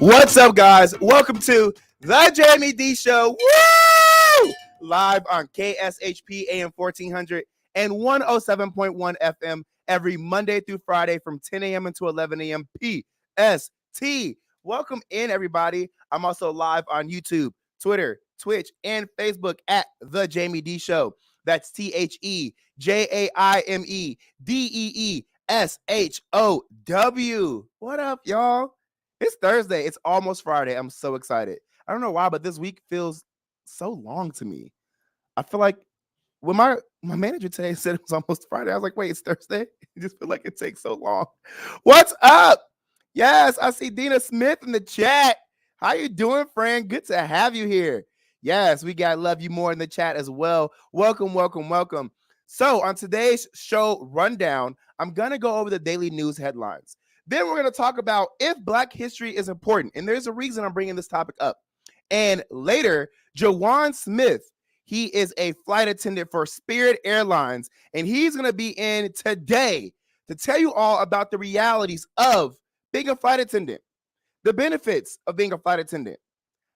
What's up, guys? Welcome to the Jaime Dee Show. Woo! Live on KSHP AM 1400 and 107.1 FM every Monday through Friday from 10 a.m. until 11 a.m. PST. Welcome in, everybody. I'm also live on YouTube, Twitter, Twitch, and Facebook at the Jaime Dee Show. That's TheJaimieDeeshow. What up, y'all? It's Thursday. It's almost Friday. I'm so excited. I don't know why, but this week feels so long to me. I feel like when my manager today said it was almost Friday, I was like, wait, it's Thursday? It just feel like it takes so long. What's up? Yes, I see Dina Smith in the chat. How you doing, friend? Good to have you here. Yes, we got Love You More in the chat as well. Welcome, welcome, welcome. So on today's show rundown, I'm going to go over the daily news headlines. Then we're going to talk about if Black history is important. And there's a reason I'm bringing this topic up. And later, Jajuane Smith, he is a flight attendant for Spirit Airlines. And he's going to be in today to tell you all about the realities of being a flight attendant, the benefits of being a flight attendant,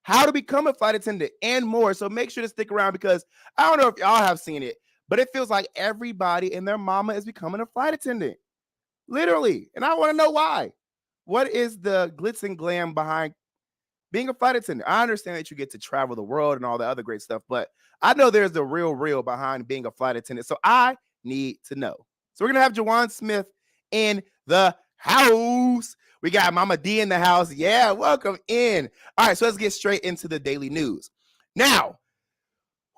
how to become a flight attendant, and more. So make sure to stick around because I don't know if y'all have seen it, but it feels like everybody and their mama is becoming a flight attendant. Literally. And I want to know why. What is the glitz and glam behind being a flight attendant? I understand that you get to travel the world and all the other great stuff, but I know there's the real behind being a flight attendant. So I need to know. So we're going to have Jajuane Smith in the house. We got Mama D in the house. Yeah, welcome in. All right, so let's get straight into the daily news. Now,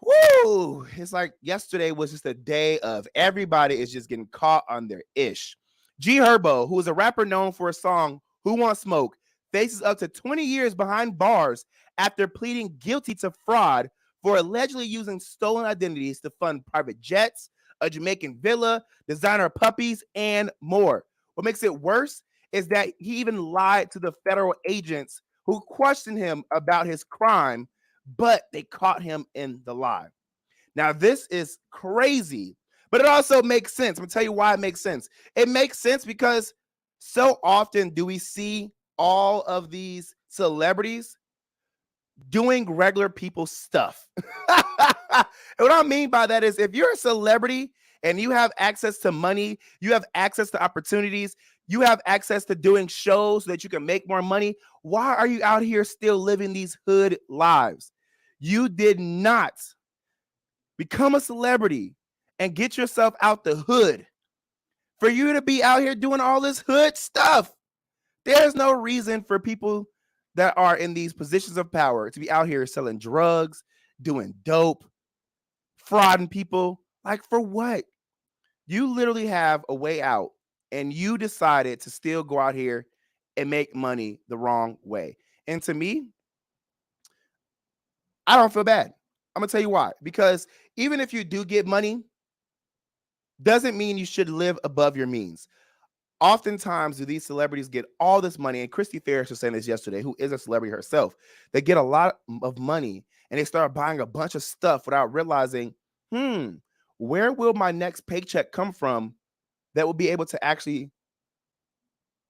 woo, it's like yesterday was just a day of everybody is just getting caught on their ish. G Herbo, who is a rapper known for a song, Who Wants Smoke, faces up to 20 years behind bars after pleading guilty to fraud for allegedly using stolen identities to fund private jets, a Jamaican villa, designer puppies, and more. What makes it worse is that he even lied to the federal agents who questioned him about his crime, but they caught him in the lie. Now, this is crazy, but it also makes sense. I'm going to tell you why it makes sense. It makes sense because so often do we see all of these celebrities doing regular people's stuff. And what I mean by that is if you're a celebrity and you have access to money, you have access to opportunities, you have access to doing shows so that you can make more money, why are you out here still living these hood lives? You did not become a celebrity and get yourself out the hood for you to be out here doing all this hood stuff. There's no reason for people that are in these positions of power to be out here selling drugs, doing dope, frauding people. Like, for what? You literally have a way out, and you decided to still go out here and make money the wrong way. And to me, I don't feel bad. I'm going to tell you why. Because even if you do get money, doesn't mean you should live above your means. Oftentimes, do these celebrities get all this money? And Christy Ferris was saying this yesterday, who is a celebrity herself. They get a lot of money and they start buying a bunch of stuff without realizing, where will my next paycheck come from that will be able to actually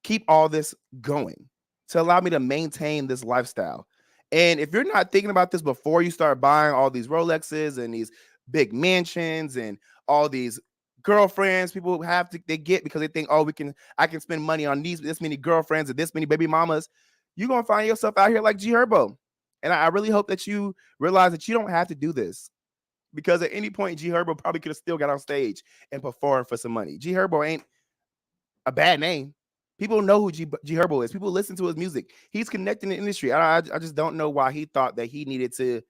keep all this going to allow me to maintain this lifestyle? And if you're not thinking about this before you start buying all these Rolexes and these big mansions and all these girlfriends people they get because they think, oh, I can spend money on this many girlfriends and this many baby mamas, you're gonna find yourself out here like G Herbo. And I really hope that you realize that you don't have to do this, because at any point G Herbo probably could have still got on stage and performed for some money. G Herbo ain't a bad name. People know who G Herbo is. People listen to his music. He's connecting the industry. I just don't know why he thought that he needed to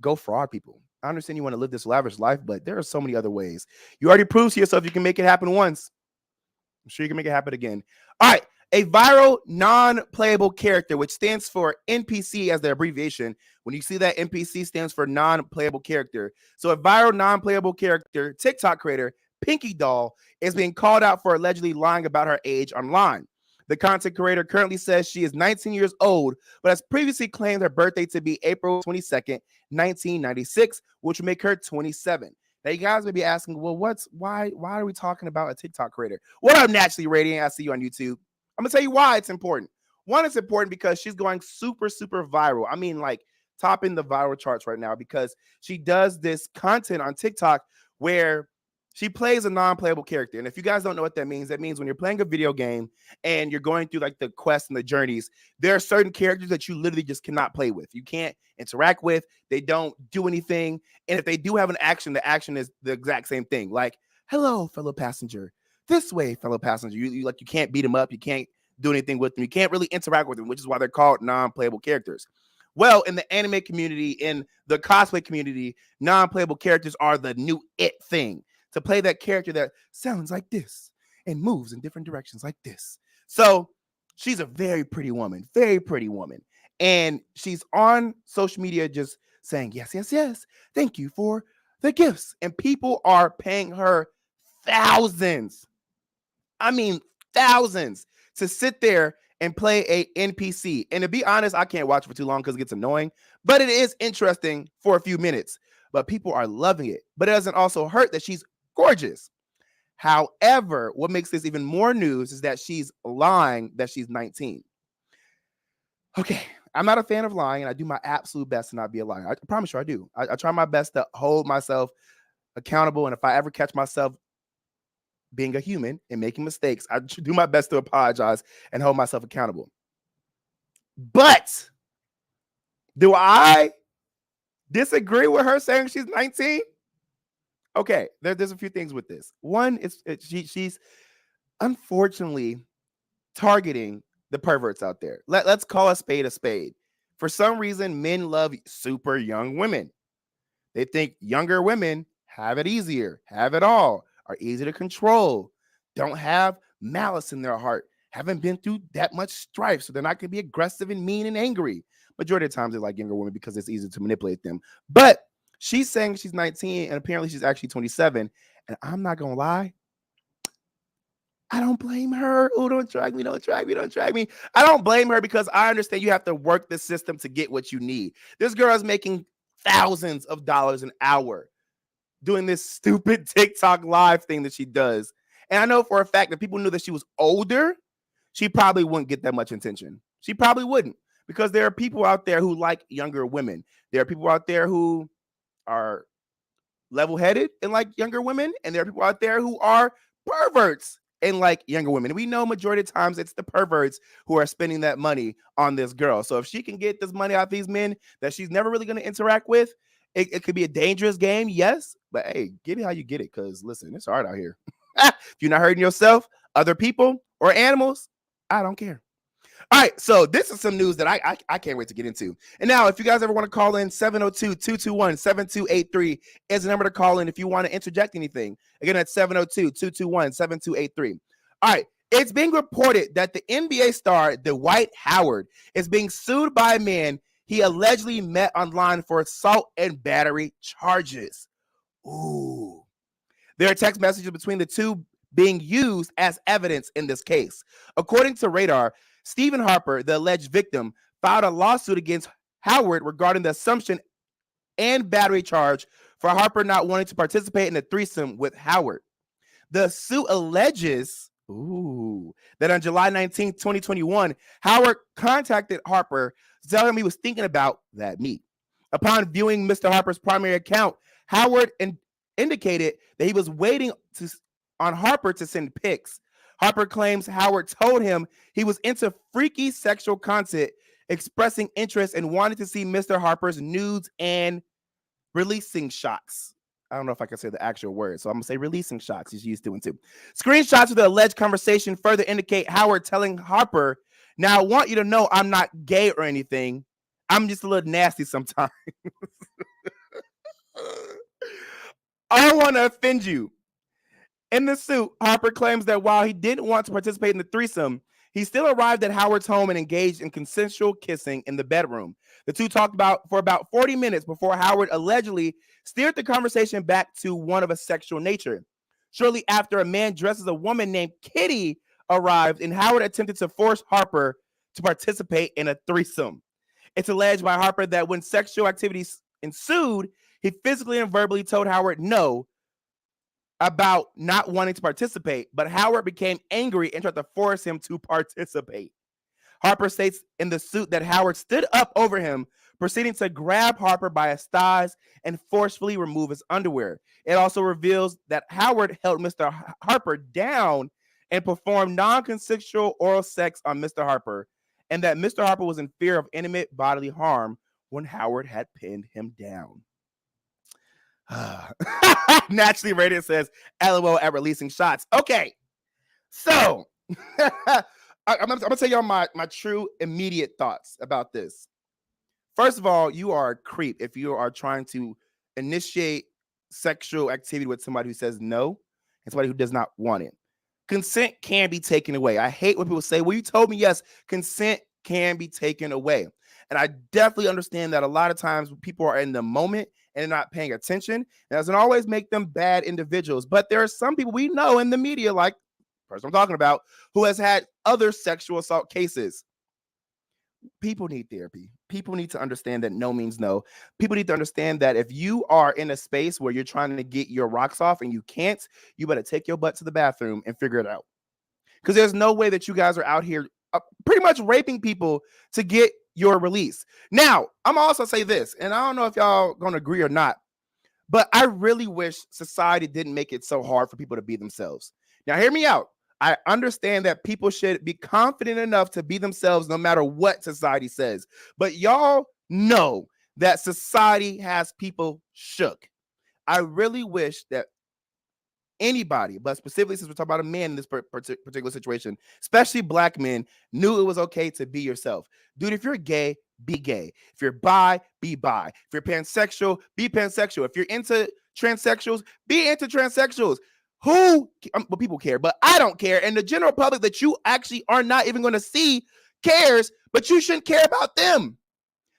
go fraud people. I understand you want to live this lavish life, but there are so many other ways. You already proved to yourself you can make it happen once. I'm sure you can make it happen again. All right. A viral non-playable character, which stands for NPC as the abbreviation. When you see that, NPC stands for non-playable character. So a viral non-playable character, TikTok creator, Pinky Doll, is being called out for allegedly lying about her age online. The content creator currently says she is 19 years old, but has previously claimed her birthday to be April 22nd, 1996, which would make her 27. Now, you guys may be asking, well, why are we talking about a TikTok creator? What up, Naturally Radiant? I see you on YouTube. I'm going to tell you why it's important. One, it's important because she's going super, super viral. I mean, like topping the viral charts right now because she does this content on TikTok where she plays a non-playable character. And if you guys don't know what that means when you're playing a video game and you're going through like the quests and the journeys, there are certain characters that you literally just cannot play with. You can't interact with. They don't do anything. And if they do have an action, the action is the exact same thing. Like, hello, fellow passenger. This way, fellow passenger. You can't beat them up. You can't do anything with them. You can't really interact with them, which is why they're called non-playable characters. Well, in the anime community, in the cosplay community, non-playable characters are the new it thing. To play that character that sounds like this and moves in different directions like this. So she's a very pretty woman. And she's on social media just saying, yes, yes, yes. Thank you for the gifts. And people are paying her thousands. I mean, thousands to sit there and play a NPC. And to be honest, I can't watch for too long because it gets annoying, but it is interesting for a few minutes. But people are loving it. But it doesn't also hurt that she's gorgeous. However, what makes this even more news is that she's lying that she's 19. Okay, I'm not a fan of lying, and I do my absolute best to not be a liar. I promise you I do. I try my best to hold myself accountable, and if I ever catch myself being a human and making mistakes, I do my best to apologize and hold myself accountable. But do I disagree with her saying she's 19? Okay, there's a few things with this. One, she's unfortunately targeting the perverts out there. Let's call a spade a spade. For some reason, men love super young women. They think younger women have it easier, have it all, are easy to control, don't have malice in their heart, haven't been through that much strife, so they're not going to be aggressive and mean and angry. Majority of the times they like younger women because it's easy to manipulate them. But she's saying she's 19 and apparently she's actually 27. And I'm not going to lie, I don't blame her. Oh, don't drag me. I don't blame her because I understand you have to work the system to get what you need. This girl is making thousands of dollars an hour doing this stupid TikTok live thing that she does. And I know for a fact that people knew that she was older, she probably wouldn't get that much attention. She probably wouldn't, because there are people out there who like younger women. There are people out there who are level-headed and like younger women, and there are people out there who are perverts and like younger women. And we know majority of times it's the perverts who are spending that money on this girl. So if she can get this money out of these men that she's never really going to interact with, it could be a dangerous game, yes. But hey, get it how you get it, because listen, it's hard out here. If you're not hurting yourself, other people, or animals, I don't care. All right, so this is some news that I can't wait to get into. And now, if you guys ever want to call in, 702-221-7283 is the number to call in if you want to interject anything. Again, that's 702-221-7283. All right, it's being reported that the NBA star Dwight Howard is being sued by a man he allegedly met online for assault and battery charges. Ooh. There are text messages between the two being used as evidence in this case. According to Radar, Stephen Harper, the alleged victim, filed a lawsuit against Howard regarding the assumption and battery charge for Harper not wanting to participate in a threesome with Howard. The suit alleges that on July 19, 2021, Howard contacted Harper to tell him he was thinking about that meet. Upon viewing Mr. Harper's primary account, Howard indicated that he was waiting on Harper to send pics. Harper claims Howard told him he was into freaky sexual content, expressing interest and wanted to see Mr. Harper's nudes and releasing shots. I don't know if I can say the actual word, so I'm going to say releasing shots. He's used to it too. Screenshots of the alleged conversation further indicate Howard telling Harper, "Now, I want you to know I'm not gay or anything. I'm just a little nasty sometimes. I don't want to offend you." In the suit, Harper claims that while he didn't want to participate in the threesome, he still arrived at Howard's home and engaged in consensual kissing in the bedroom. The two talked for about 40 minutes before Howard allegedly steered the conversation back to one of a sexual nature. Shortly after, a man dressed as a woman named Kitty arrived, and Howard attempted to force Harper to participate in a threesome. It's alleged by Harper that when sexual activities ensued, he physically and verbally told Howard no about not wanting to participate, but Howard became angry and tried to force him to participate. Harper states in the suit that Howard stood up over him, proceeding to grab Harper by his thighs and forcefully remove his underwear. It also reveals that Howard held Mr. Harper down and performed non-consensual oral sex on Mr. Harper, and that Mr. Harper was in fear of imminent bodily harm when Howard had pinned him down. Naturally Rated says, LOL at releasing shots. Okay, so I'm gonna tell y'all my true immediate thoughts about this. First of all, you are a creep if you are trying to initiate sexual activity with somebody who says no and somebody who does not want it. Consent can be taken away. I hate when people say, well, you told me yes. Consent can be taken away. And I definitely understand that a lot of times people are in the moment and they're not paying attention. And that doesn't always make them bad individuals. But there are some people we know in the media, like the person I'm talking about, who has had other sexual assault cases. People need therapy. People need to understand that no means no. People need to understand that if you are in a space where you're trying to get your rocks off and you can't, you better take your butt to the bathroom and figure it out. Because there's no way that you guys are out here pretty much raping people to get your release. Now, I'm also say this, and I don't know if y'all gonna agree or not, but I really wish society didn't make it so hard for people to be themselves. Now, hear me out. I understand that people should be confident enough to be themselves no matter what society says. But y'all know that society has people shook. I really wish that anybody, but specifically since we're talking about a man in this particular situation, especially black men, knew it was okay to be yourself. Dude, if you're gay, be gay. If you're bi, be bi. If you're pansexual, be pansexual. If you're into transsexuals, be into transsexuals. Well, people care, but I don't care. And the general public that you actually are not even going to see cares, but you shouldn't care about them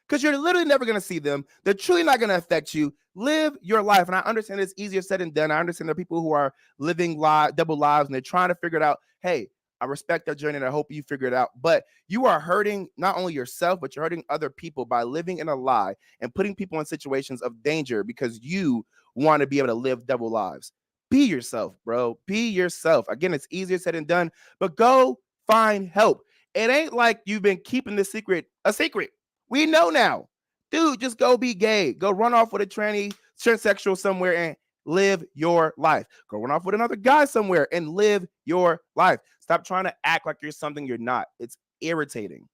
because you're literally never going to see them. They're truly not going to affect you. Live your life. And I understand it's easier said than done. I understand there are people who are living double lives and they're trying to figure it out. Hey, I respect that journey and I hope you figure it out. But you are hurting not only yourself, but you're hurting other people by living in a lie and putting people in situations of danger because you want to be able to live double lives. Be yourself, bro. Be yourself. Again, it's easier said than done, but go find help. It ain't like you've been keeping the secret a secret. We know now. Dude, just go be gay. Go run off with a transsexual somewhere and live your life. Go run off with another guy somewhere and live your life. Stop trying to act like you're something you're not. It's irritating.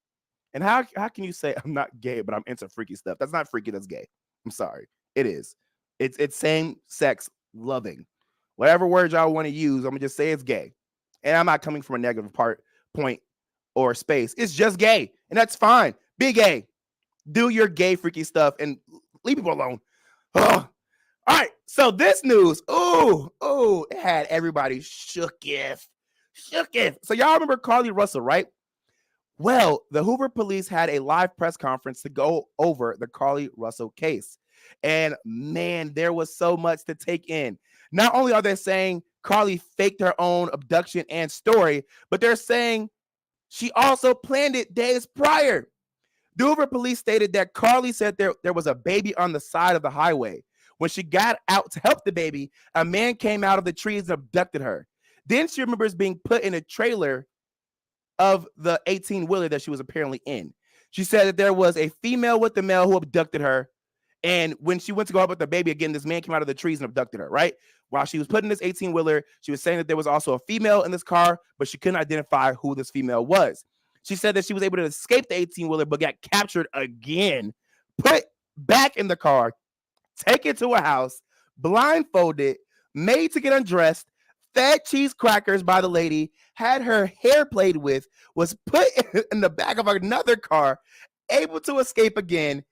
And how can you say I'm not gay, but I'm into freaky stuff? That's not freaky, that's gay. I'm sorry. It is. It's same sex loving. Whatever word y'all want to use, I'm gonna just say it's gay. And I'm not coming from a negative point or space. It's just gay. And that's fine. Be gay. Do your gay freaky stuff and leave people alone. Ugh. All right. So this news, it had everybody shooketh. So y'all remember Carly Russell, right? Well, the Hoover police had a live press conference to go over the Carly Russell case. And man, there was so much to take in. Not only are they saying Carly faked her own abduction and story, but they're saying she also planned it days prior. The Hoover police stated that Carly said there was a baby on the side of the highway. When she got out to help the baby, a man came out of the trees and abducted her. Then she remembers being put in a trailer of the 18-wheeler that she was apparently in. She said that there was a female with the male who abducted her. And when she went to go up with the baby again, this man came out of the trees and abducted her, right? While she was put in this 18-wheeler, she was saying that there was also a female in this car, but she couldn't identify who this female was. She said that she was able to escape the 18-wheeler, but got captured again, put back in the car, taken to a house, blindfolded, made to get undressed, fed cheese crackers by the lady, had her hair played with, was put in the back of another car, able to escape again,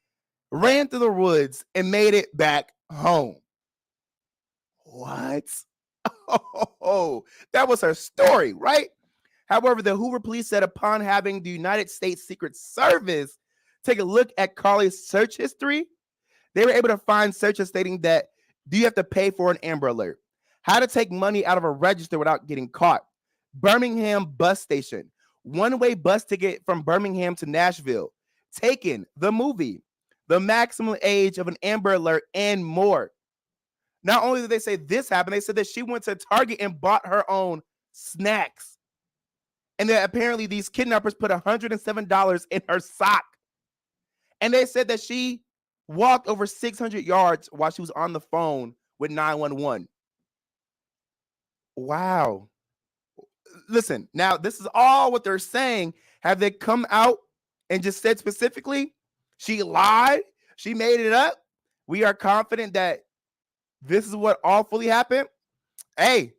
ran through the woods, and made it back home. What? Oh, that was her story, right? However, the Hoover police said upon having the United States Secret Service take a look at Carly's search history, they were able to find searches stating that, do you have to pay for an Amber Alert? How to take money out of a register without getting caught? Birmingham bus station. One-way bus ticket from Birmingham to Nashville. Taken, the movie. The maximum age of an Amber Alert, and more. Not only did they say this happened, they said that she went to Target and bought her own snacks. And then apparently these kidnappers put $107 in her sock. And they said that she walked over 600 yards while she was on the phone with 911. Wow. Listen, now this is all what they're saying. Have they come out and just said specifically, she lied, she made it up? We are confident that this is what awfully happened. Hey,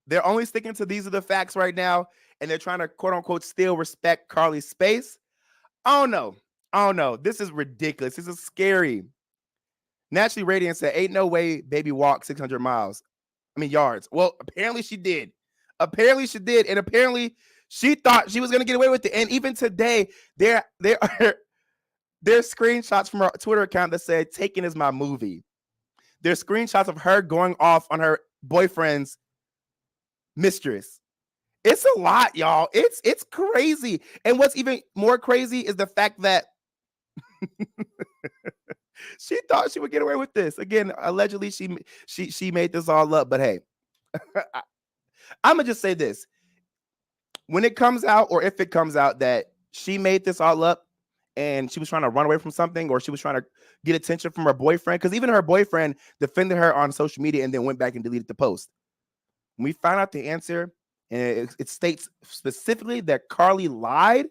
they're only sticking to these are the facts right now, and they're trying to quote unquote still respect Carly's space. Oh no. Oh no. This is ridiculous. This is scary. Naturally Radiant said, ain't no way baby walked 600 yards. Well, apparently she did. Apparently she did. And apparently she thought she was going to get away with it. And even today, there are there's screenshots from her Twitter account that said, Taken is my movie. There's screenshots of her going off on her boyfriend's mistress. It's a lot, y'all. It's crazy. And what's even more crazy is the fact that she thought she would get away with this. Again, allegedly she made this all up, but hey, I'm gonna just say this. When it comes out, or if it comes out that she made this all up and she was trying to run away from something, or she was trying to get attention from her boyfriend, because even her boyfriend defended her on social media and then went back and deleted the post. When we found out the answer, and it states specifically that Carly lied,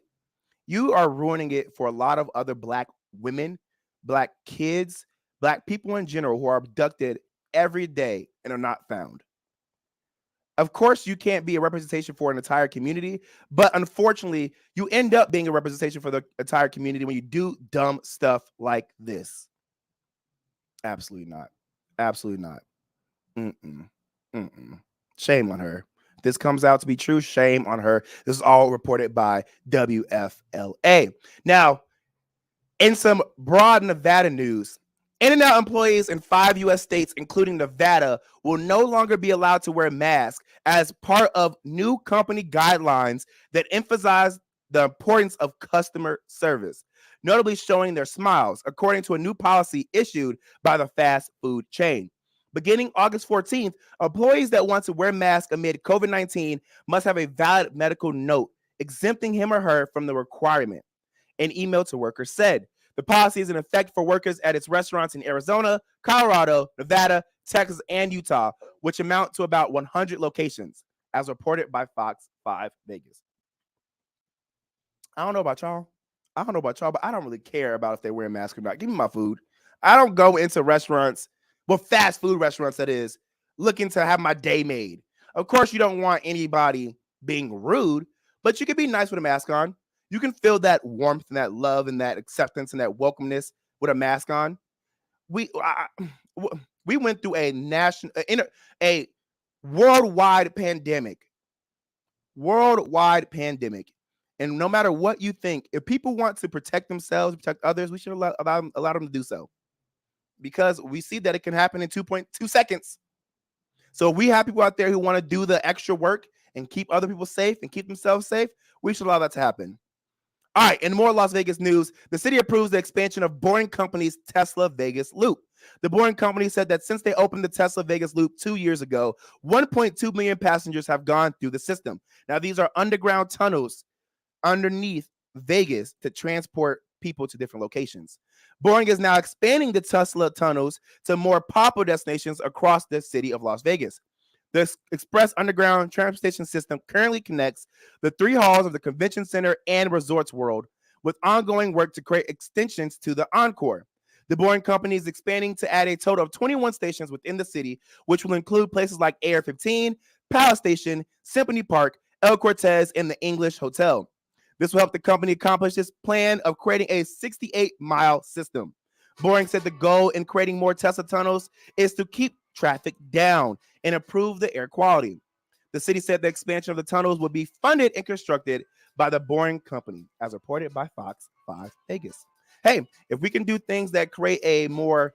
you are ruining it for a lot of other Black women, Black kids, Black people in general who are abducted every day and are not found. Of course, you can't be a representation for an entire community, but unfortunately, you end up being a representation for the entire community when you do dumb stuff like this. Absolutely not. Absolutely not. Shame on her. If this comes out to be true, shame on her. This is all reported by WFLA. Now, in some broad Nevada news, In-N-Out employees in 5 U.S. states, including Nevada, will no longer be allowed to wear masks as part of new company guidelines that emphasize the importance of customer service, notably showing their smiles, according to a new policy issued by the fast food chain. Beginning August 14th, employees that want to wear masks amid COVID-19 must have a valid medical note exempting him or her from the requirement. An email to workers said. The policy is in effect for workers at its restaurants in Arizona, Colorado, Nevada, Texas, and Utah, which amount to about 100 locations, as reported by Fox 5 Vegas. I don't know about y'all, but I don't really care about if they wear masks or not. Give me my food. I don't go into restaurants, well, fast food restaurants, that is, looking to have my day made. Of course, you don't want anybody being rude, but you can be nice with a mask on. You can feel that warmth and that love and that acceptance and that welcomeness with a mask on. We went through a worldwide pandemic, and no matter what you think, if people want to protect themselves, protect others, we should allow them to do so, because we see that it can happen in 2.2 seconds. So if we have people out there who want to do the extra work and keep other people safe and keep themselves safe, we should allow that to happen. All right, in more Las Vegas news, the city approves the expansion of Boring Company's Tesla Vegas Loop. The Boring Company said that since they opened the Tesla Vegas Loop 2 years ago, 1.2 million passengers have gone through the system. Now, these are underground tunnels underneath Vegas to transport people to different locations. Boring is now expanding the Tesla tunnels to more popular destinations across the city of Las Vegas. The Express Underground Transportation System currently connects the 3 halls of the Convention Center and Resorts World, with ongoing work to create extensions to the Encore. The Boring Company is expanding to add a total of 21 stations within the city, which will include places like Air 15, Palace Station, Symphony Park, El Cortez, and the English Hotel. This will help the company accomplish its plan of creating a 68-mile system. Boring said the goal in creating more Tesla tunnels is to keep traffic down and improve the air quality. The city said the expansion of the tunnels would be funded and constructed by the Boring Company, as reported by Fox 5 Vegas. Hey, if we can do things that create a more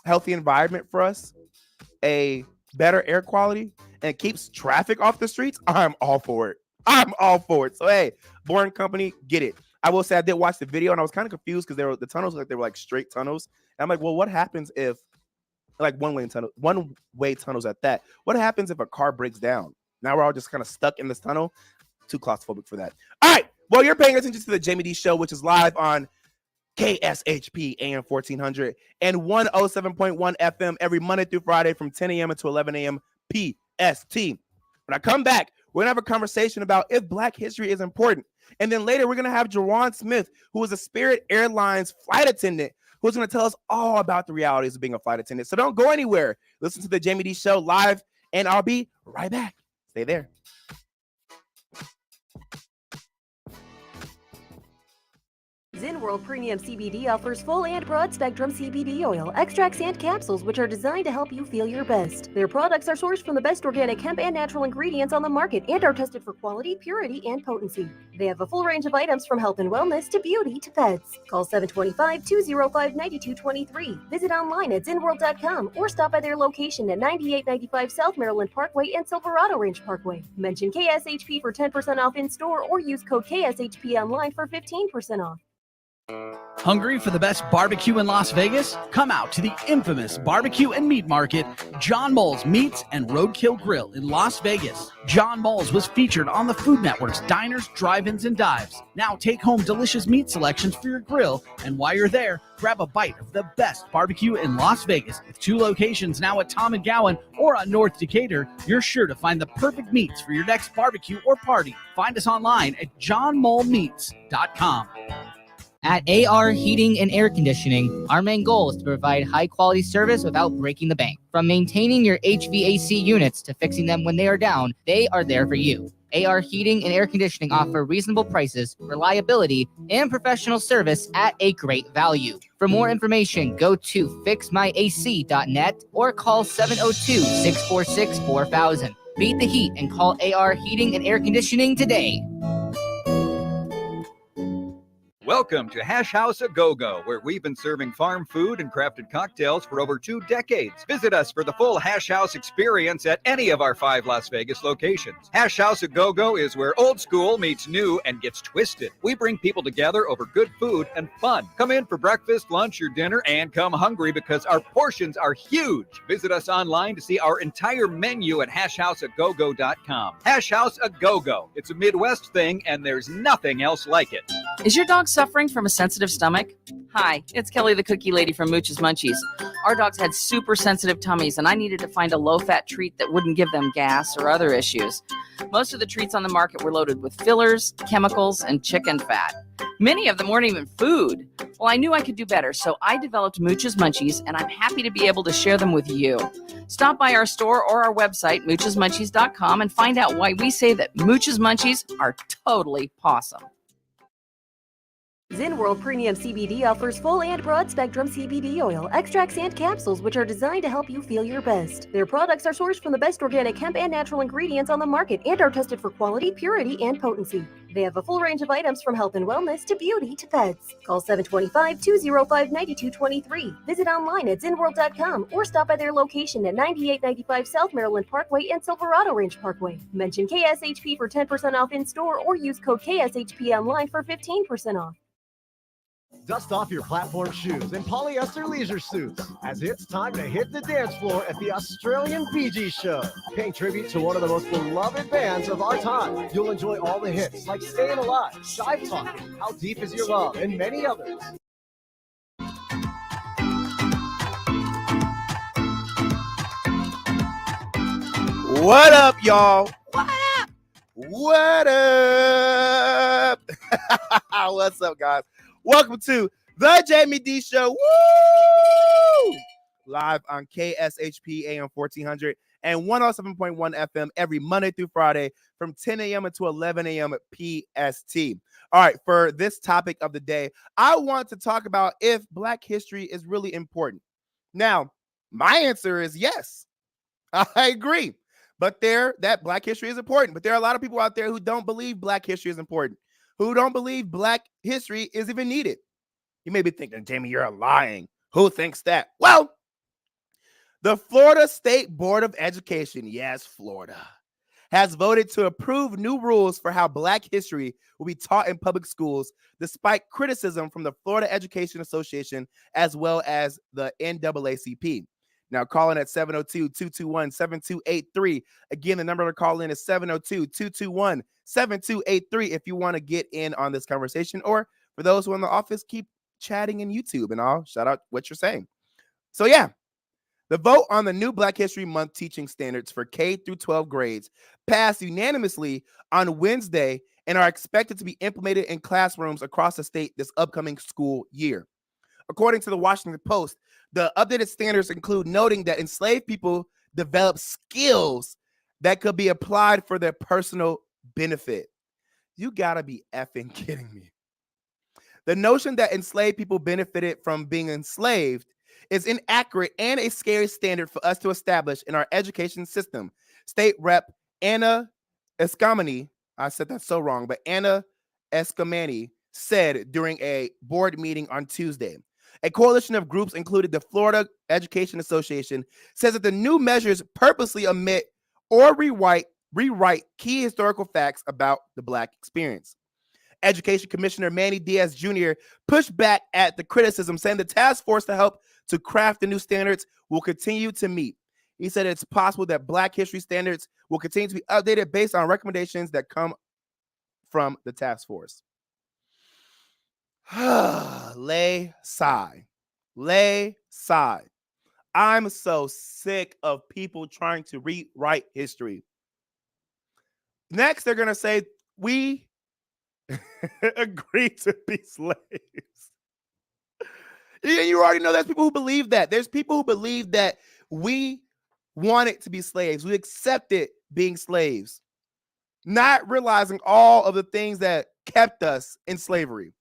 healthy environment for us, a better air quality, and keeps traffic off the streets, I'm all for it. So, hey, Boring Company, get it. I will say I did watch the video and I was kind of confused because the tunnels they were like straight tunnels. And I'm like, well, what happens if like one-way tunnels at that? What happens if a car breaks down? Now we're all just kind of stuck in this tunnel. Too claustrophobic for that. All right. Well, you're paying attention to the Jaime Dee Show, which is live on KSHP AM 1400 and 107.1 FM every Monday through Friday from 10 a.m. to 11 a.m. PST. When I come back, we're going to have a conversation about if Black history is important. And then later, we're going to have Jajuane Smith, who is a Spirit Airlines flight attendant, who's going to tell us all about the realities of being a flight attendant. So don't go anywhere. Listen to the Jaime Dee Show live, and I'll be right back. Stay there. Zen World Premium CBD offers full and broad spectrum CBD oil, extracts, and capsules, which are designed to help you feel your best. Their products are sourced from the best organic hemp and natural ingredients on the market and are tested for quality, purity, and potency. They have a full range of items from health and wellness to beauty to pets. Call 725-205-9223. Visit online at zenworld.com or stop by their location at 9895 South Maryland Parkway and Silverado Range Parkway. Mention KSHP for 10% off in-store or use code KSHP online for 15% off. Hungry for the best barbecue in Las Vegas? Come out to the infamous barbecue and meat market, John Mole's Meats and Roadkill Grill in Las Vegas. John Mole's was featured on the Food Network's Diners, Drive-Ins, and Dives. Now take home delicious meat selections for your grill, and while you're there, grab a bite of the best barbecue in Las Vegas. With 2 locations now at Tom and Gowan or on North Decatur, you're sure to find the perfect meats for your next barbecue or party. Find us online at johnmolemeats.com. At AR Heating and Air Conditioning, our main goal is to provide high-quality service without breaking the bank. From maintaining your HVAC units to fixing them when they are down, they are there for you. AR Heating and Air Conditioning offer reasonable prices, reliability, and professional service at a great value. For more information, go to fixmyac.net or call 702-646-4000. Beat the heat and call AR Heating and Air Conditioning today. Welcome to Hash House A Go-Go, where we've been serving farm food and crafted cocktails for over 2 decades. Visit us for the full Hash House experience at any of our 5 Las Vegas locations. Hash House A Go-Go is where old school meets new and gets twisted. We bring people together over good food and fun. Come in for breakfast, lunch, or dinner, and come hungry because our portions are huge. Visit us online to see our entire menu at hashhouseagogo.com. Hash House A Go-Go. It's a Midwest thing, and there's nothing else like it. Is your dog suffering from a sensitive stomach? Hi, it's Kelly the Cookie Lady from Mooch's Munchies. Our dogs had super sensitive tummies, and I needed to find a low-fat treat that wouldn't give them gas or other issues. Most of the treats on the market were loaded with fillers, chemicals, and chicken fat. Many of them weren't even food. Well, I knew I could do better, so I developed Mooch's Munchies, and I'm happy to be able to share them with you. Stop by our store or our website, moochesmunchies.com, and find out why we say that Mooch's Munchies are totally pawsome. Zen World Premium CBD offers full and broad spectrum CBD oil, extracts, and capsules, which are designed to help you feel your best. Their products are sourced from the best organic hemp and natural ingredients on the market and are tested for quality, purity, and potency. They have a full range of items from health and wellness to beauty to pets. Call 725-205-9223. Visit online at zenworld.com or stop by their location at 9895 South Maryland Parkway and Silverado Range Parkway. Mention KSHP for 10% off in-store or use code KSHP online for 15% off. Dust off your platform shoes and polyester leisure suits, as it's time to hit the dance floor at the Australian Bee Gees Show. Paying tribute to one of the most beloved bands of our time, you'll enjoy all the hits like Staying Alive, Jive Talking, How Deep Is Your Love, and many others. What up, y'all? What up? What up? What's up, guys? Welcome to the Jaime Dee Show. Woo! Live on KSHP AM 1400 and 107.1 FM every Monday through Friday from 10 a.m. to 11 a.m. PST. All right, for this topic of the day, I want to talk about if Black history is really important. Now, my answer is yes. I agree. But that Black history is important. But there are a lot of people out there who don't believe Black history is important, who don't believe Black history is even needed. You may be thinking, Jamie, you're lying. Who thinks that? Well, the Florida State Board of Education, yes, Florida, has voted to approve new rules for how Black history will be taught in public schools, despite criticism from the Florida Education Association as well as the NAACP. Now, call in at 702-221-7283. Again, the number to call in is 702-221-7283 if you want to get in on this conversation. Or for those who are in the office, keep chatting in YouTube and I'll shout out what you're saying. So, yeah, the vote on the new Black History Month teaching standards for K through 12 grades passed unanimously on Wednesday and are expected to be implemented in classrooms across the state this upcoming school year. According to the Washington Post, the updated standards include noting that enslaved people develop skills that could be applied for their personal benefit. You gotta be effing kidding me. The notion that enslaved people benefited from being enslaved is inaccurate and a scary standard for us to establish in our education system. State Rep Anna Escamani, I said that so wrong, but Anna Escamani said during a board meeting on Tuesday. A coalition of groups, including the Florida Education Association, says that the new measures purposely omit or rewrite key historical facts about the Black experience. Education Commissioner Manny Diaz Jr. pushed back at the criticism, saying the task force to help to craft the new standards will continue to meet. He said it's possible that Black history standards will continue to be updated based on recommendations that come from the task force. Lay sigh. I'm so sick of people trying to rewrite history. Next, they're going to say, we agreed to be slaves. You already know there's people who believe that. There's people who believe that we wanted to be slaves. We accepted being slaves, not realizing all of the things that kept us in slavery.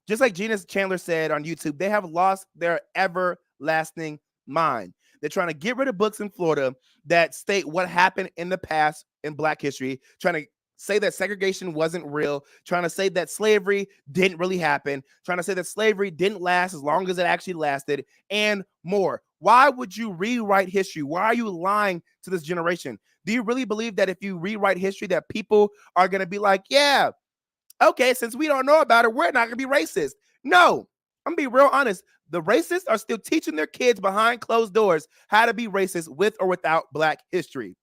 Just like Gina Chandler said on YouTube, they have lost their everlasting mind. They're trying to get rid of books in Florida that state what happened in the past in Black history, trying to say that segregation wasn't real, trying to say that slavery didn't really happen, trying to say that slavery didn't last as long as it actually lasted, and more. Why would you rewrite history? Why are you lying to this generation? Do you really believe that if you rewrite history that people are going to be like, yeah, okay, since we don't know about it, we're not going to be racist? No, I'm going to be real honest. The racists are still teaching their kids behind closed doors how to be racist with or without Black history.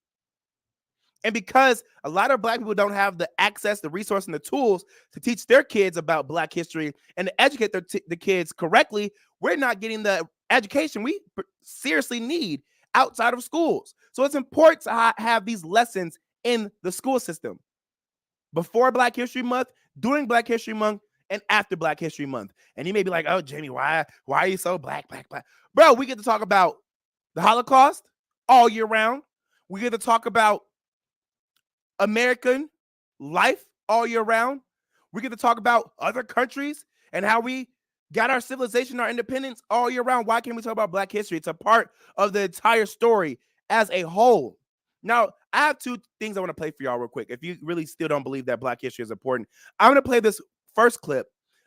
And because a lot of Black people don't have the access, the resource, and the tools to teach their kids about Black history and to educate the kids correctly, we're not getting the education we seriously need outside of schools. So it's important to have these lessons in the school system. Before Black History Month, during Black History Month, and after Black History Month. And you may be like, oh, Jamie, why are you so black? Bro, we get to talk about the Holocaust all year round. We get to talk about American life all year round. We get to talk about other countries and how we got our civilization, our independence all year round. Why can't we talk about Black history? It's a part of the entire story as a whole. Now, I have two things I want to play for y'all real quick. If you really still don't believe that Black history is important, I'm going to play this first clip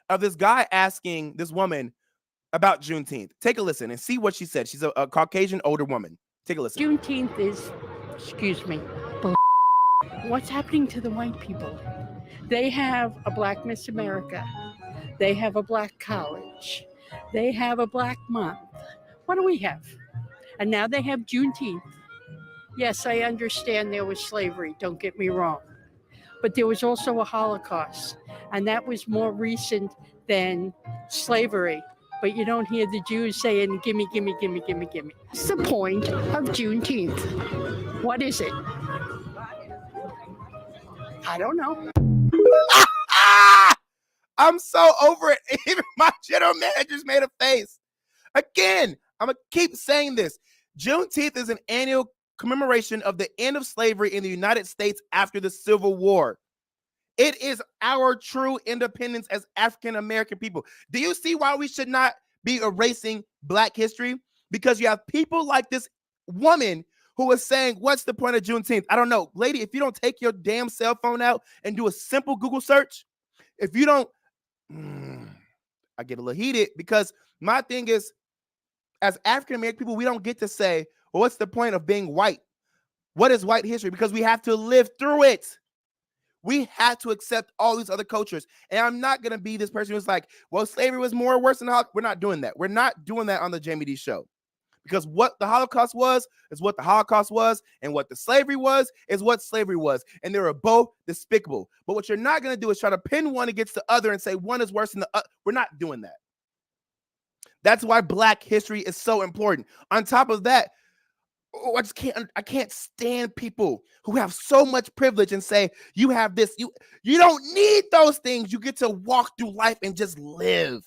of this guy asking this woman about Juneteenth. Take a listen and see what she said. She's a Caucasian older woman. Take a listen. Juneteenth is, excuse me, what's happening to the white people? They have a Black Miss America. They have a Black college. They have a Black month. What do we have? And now they have Juneteenth. Yes, I understand there was slavery, don't get me wrong. But there was also a Holocaust, and that was more recent than slavery. But you don't hear the Jews saying, gimme, gimme, gimme, gimme, gimme. What's the point of Juneteenth? What is it? I don't know. I'm so over it. Even my general managers made a face. Again, I'm going to keep saying this. Juneteenth is an annual commemoration of the end of slavery in the United States after the Civil War. It is our true independence as African American people. Do you see why we should not be erasing Black history? Because you have people like this woman who is saying, what's the point of Juneteenth? I don't know. Lady, if you don't take your damn cell phone out and do a simple Google search, if you don't, I get a little heated because my thing is, as African American people, we don't get to say, well, what's the point of being white? What is white history? Because we have to live through it. We have to accept all these other cultures. And I'm not going to be this person who's like, well, slavery was more worse than Holocaust. We're not doing that. We're not doing that on the Jaime Dee show. because what the Holocaust was is what the Holocaust was, and what the slavery was is what slavery was, and they were both despicable. But what you're not going to do is try to pin one against the other and say one is worse than the other. We're not doing that. That's why Black history is so important. On top of that, I can't stand people who have so much privilege and say you have this. You don't need those things. You get to walk through life and just live.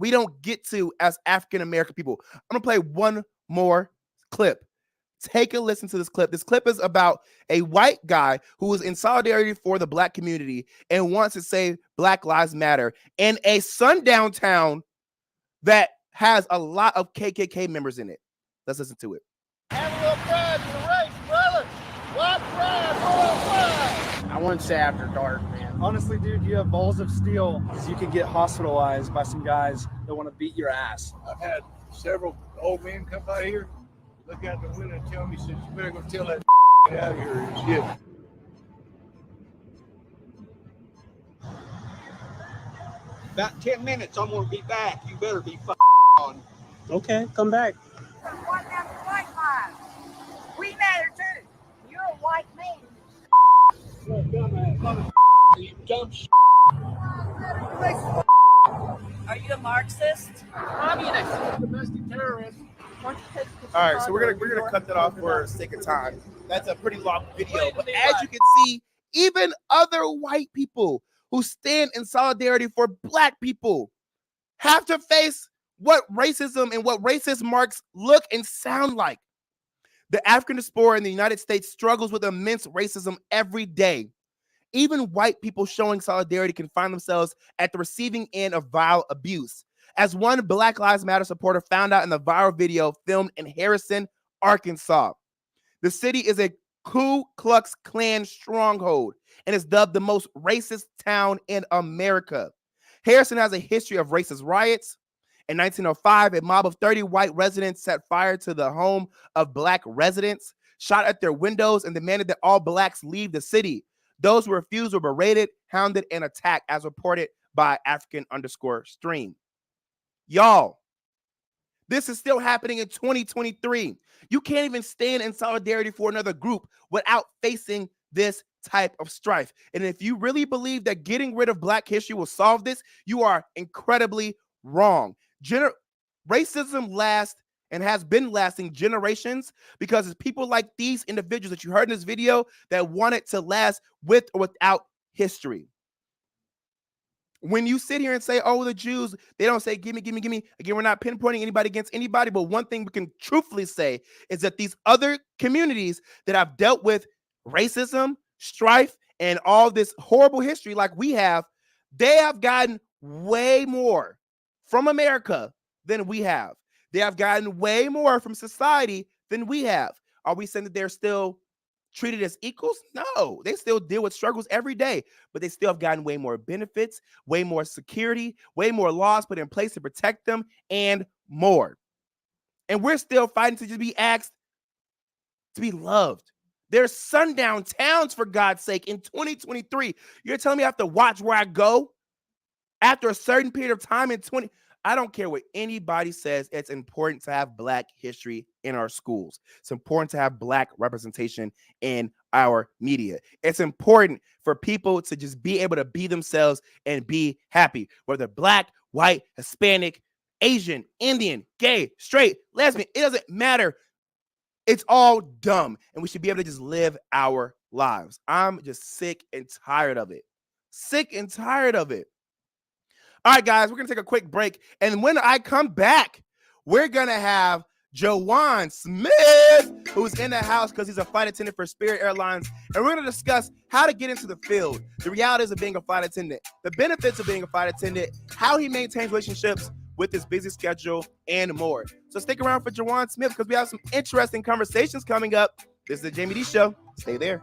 We don't get to as African American people. I'm gonna play one more clip. Take a listen to this clip. This clip is about a white guy who is in solidarity for the Black community and wants to say Black Lives Matter in a sundown town that has a lot of KKK members in it. Let's listen to it. Have a little pride in the race, brother. White pride, royal pride. I wouldn't say after dark, man. Honestly, dude, you have balls of steel because you could get hospitalized by some guys that want to beat your ass. I've had several old men come by here, look out the window and tell me, said, you better go tell that get out of here and shit. About 10 minutes, I'm going to be back. You better be on. Okay, come back. What about the white lives? We matter too. You're a white man. You're a dumbass, motherfucker. You dumb shit. Are you a Marxist? Communist. Domestic terrorist. All right, so we're gonna cut that off for sake of time. That's a pretty long video, but as you can see, even other white people who stand in solidarity for Black people have to face what racism and what racist marks look and sound like. The African diaspora in the United States struggles with immense racism every day. Even white people showing solidarity can find themselves at the receiving end of vile abuse. As one Black Lives Matter supporter found out in the viral video filmed in Harrison, Arkansas. The city is a Ku Klux Klan stronghold and is dubbed the most racist town in America. Harrison has a history of racist riots. In 1905, a mob of 30 white residents set fire to the home of Black residents, shot at their windows, and demanded that all Blacks leave the city. Those who refused were berated, hounded, and attacked, as reported by African_Stream. Y'all, this is still happening in 2023. You can't even stand in solidarity for another group without facing this type of strife. And if you really believe that getting rid of Black history will solve this, you are incredibly wrong. Racism lasts and has been lasting generations because it's people like these individuals that you heard in this video that want it to last with or without history. When you sit here and say, oh, the Jews, they don't say, give me, give me, give me. Again, we're not pinpointing anybody against anybody, but one thing we can truthfully say is that these other communities that have dealt with racism, strife, and all this horrible history like we have, they have gotten way more from America than we have. They have gotten way more from society than we have. Are we saying that they're still treated as equals? No, they still deal with struggles every day, but they still have gotten way more benefits, way more security, way more laws put in place to protect them, and more. And we're still fighting to just be asked to be loved. There's sundown towns, for God's sake, in 2023. You're telling me I have to watch where I go after a certain period of time in 20? I don't care what anybody says. It's important to have Black history in our schools. It's important to have Black representation in our media. It's important for people to just be able to be themselves and be happy, whether Black, white, Hispanic, Asian, Indian, gay, straight, lesbian. It doesn't matter. It's all dumb, and we should be able to just live our lives. I'm just sick and tired of it. Sick and tired of it. All right, guys, we're going to take a quick break. And when I come back, we're going to have Jajuane Smith, who's in the house because he's a flight attendant for Spirit Airlines. And we're going to discuss how to get into the field, the realities of being a flight attendant, the benefits of being a flight attendant, how he maintains relationships with his busy schedule, and more. So stick around for Jajuane Smith because we have some interesting conversations coming up. This is the Jaime Dee Show. Stay there.